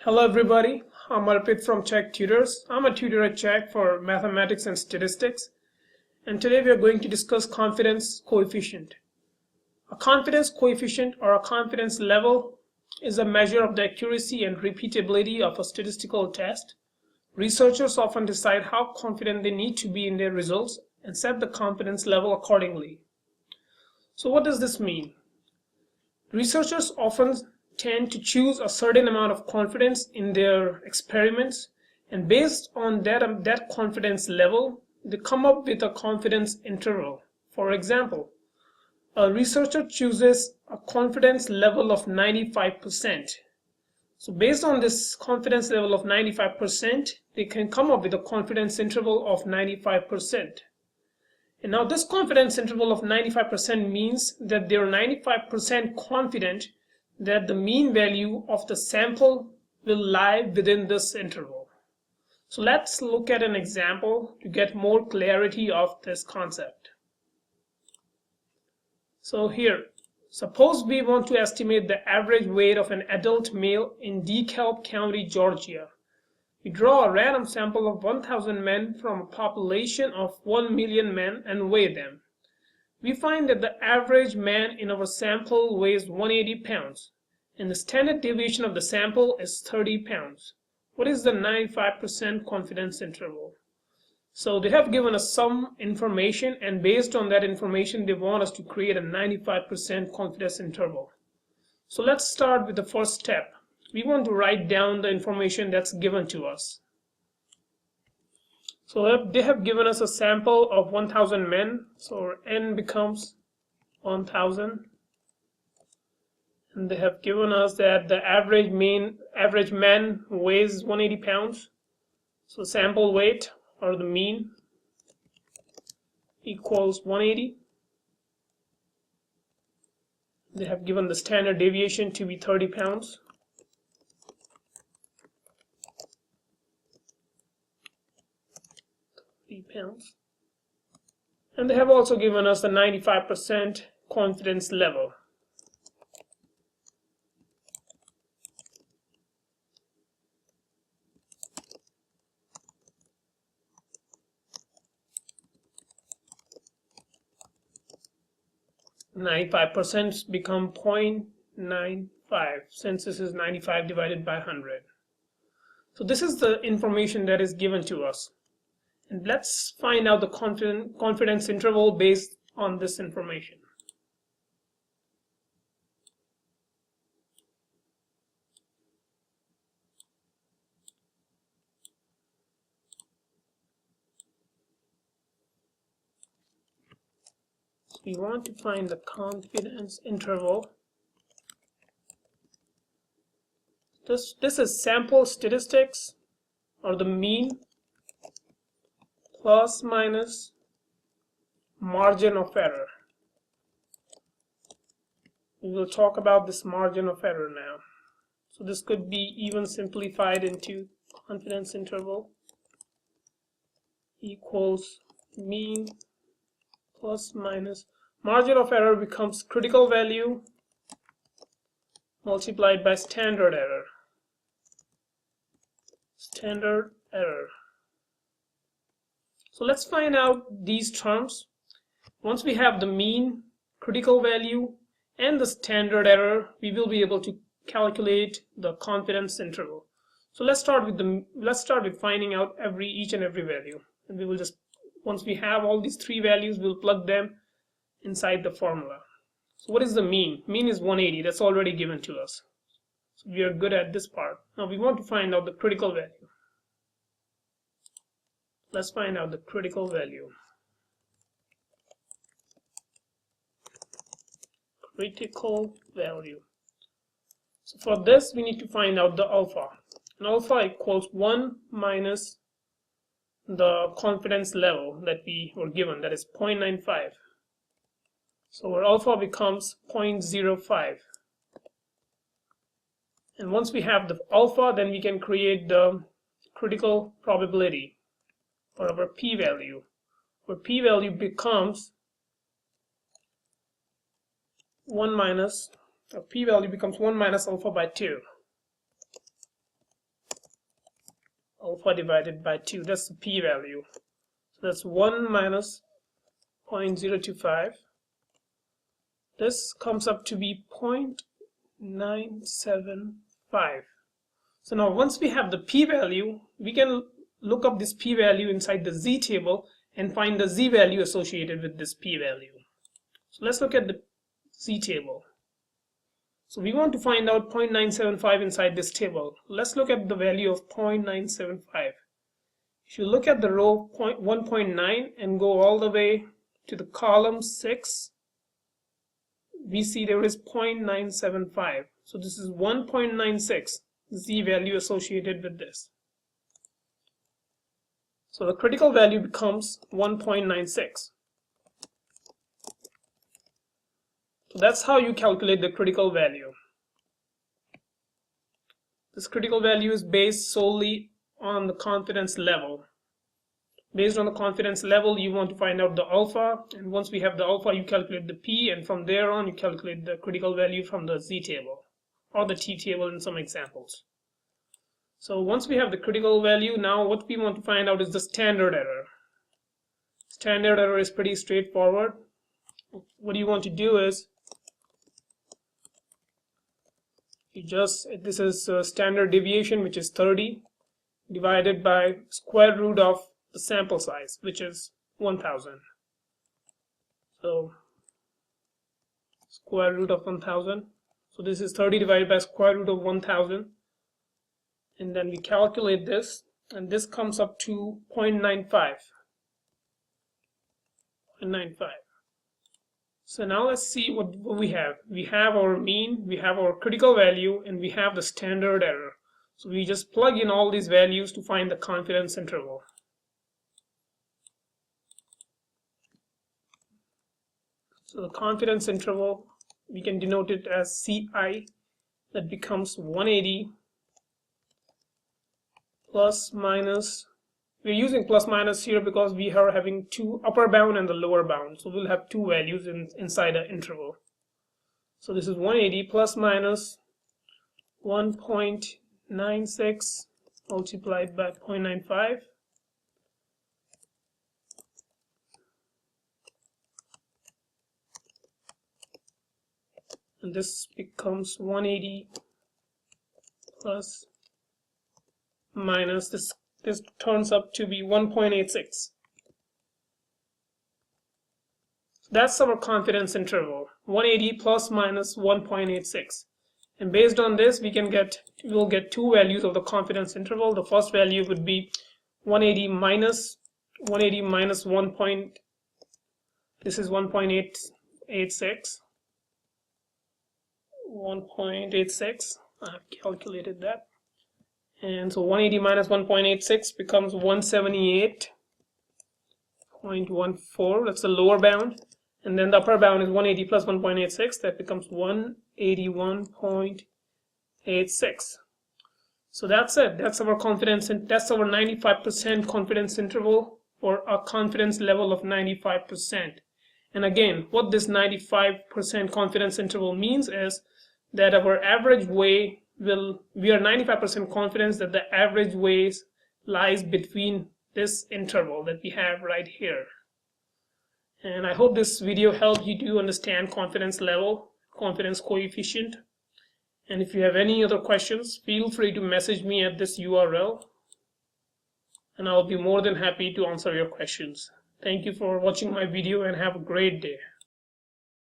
Hello everybody, I'm Arpit from Chegg Tutors. I'm a tutor at Chegg for mathematics and statistics, and today we are going to discuss confidence coefficient. A confidence coefficient or a confidence level is a measure of the accuracy and repeatability of a statistical test. Researchers often decide how confident they need to be in their results and set the confidence level accordingly. So what does this mean? Researchers often tend to choose a certain amount of confidence in their experiments, and based on that confidence level, they come up with a confidence interval. For example, a researcher chooses a confidence level of 95%. So based on this confidence level of 95%, they can come up with a confidence interval of 95%. And now this confidence interval of 95% means that they're 95% confident that the mean value of the sample will lie within this interval. So let's look at an example to get more clarity of this concept. So here, suppose we want to estimate the average weight of an adult male in DeKalb County, Georgia. We draw a random sample of 1,000 men from a population of 1 million men and weigh them. We find that the average man in our sample weighs 180 pounds, and the standard deviation of the sample is 30 pounds. What is the 95% confidence interval? So they have given us some information, and based on that information, they want us to create a 95% confidence interval. So let's start with the first step. We want to write down the information that's given to us. So they have given us a sample of 1,000 men, so n becomes 1,000. And they have given us that the average man weighs 180 pounds. So sample weight, or the mean, equals 180. They have given the standard deviation to be 30 pounds. And they have also given us the 95% confidence level. (95%) become 0.95 since this is 95 divided by 100. So this is the information that is given to us. And let's find out the confidence interval based on this information. So we want to find the confidence interval. This is sample statistics, or the mean, plus minus margin of error. We will talk about this margin of error now. So this could be even simplified into confidence interval equals mean plus minus margin of error becomes critical value multiplied by standard error. Standard error. So let's find out these terms. Once we have the mean, critical value, and the standard error, we will be able to calculate the confidence interval. So let's start with finding out each and every value, and we will just, once we have all these three values, we'll plug them inside the formula. So what is the mean? Mean is 180. That's already given to us. So we are good at this part. Now we want to find out the critical value. Let's find out the critical value. Critical value. So for this, we need to find out the alpha. And alpha equals 1 minus the confidence level that we were given, that is 0.95. So our alpha becomes 0.05. And once we have the alpha, then we can create the critical probability, or our p-value, where p-value becomes 1 minus alpha by 2. alpha divided by 2. That's the p-value. So that's 1 minus 0.025. This comes up to be 0.975. So now once we have the p-value, we can look up this p-value inside the z-table and find the z-value associated with this p-value. So let's look at the z-table. So we want to find out 0.975 inside this table. Let's look at the value of 0.975. If you look at the row 1.9 and go all the way to the column 6, we see there is 0.975. So this is 1.96, z-value associated with this. So the critical value becomes 1.96. So that's how you calculate the critical value. This critical value is based solely on the confidence level. Based on the confidence level, you want to find out the alpha, and once we have the alpha, you calculate the p, and from there on, you calculate the critical value from the z-table or the t-table in some examples. So once we have the critical value, now what we want to find out is the standard error. Standard error is pretty straightforward. What you want to do is, this is standard deviation, which is 30, divided by square root of the sample size, which is 1000. So square root of 1000. So this is 30 divided by square root of 1000. And then we calculate this, and this comes up to 0.95. So now let's see what we have. We have our mean, we have our critical value, and we have the standard error. So we just plug in all these values to find the confidence interval. So the confidence interval, we can denote it as CI. That becomes 180 plus minus. We're using plus minus here because we are having two upper bound and the lower bound. So we'll have two values inside an interval. So this is 180 plus minus 1.96 multiplied by 0.95. And this becomes 180 plus minus this turns up to be 1.86. That's our confidence interval, 180 plus minus 1.86. And based on this, we'll get two values of the confidence interval. The first value would be 180 minus 1. This is 1.86. 1.86. I've calculated that. And so 180 minus 1.86 becomes 178.14. That's the lower bound. And then the upper bound is 180 plus 1.86. That becomes 181.86. So that's it. That's our confidence, and that's our 95% confidence interval for a confidence level of 95%. And again, what this 95% confidence interval means is that our average weigh we are 95% confident that the average weight lies between this interval that we have right here. And I hope this video helped you to understand confidence level, confidence coefficient. And if you have any other questions, feel free to message me at this URL, and I'll be more than happy to answer your questions. Thank you for watching my video, and have a great day.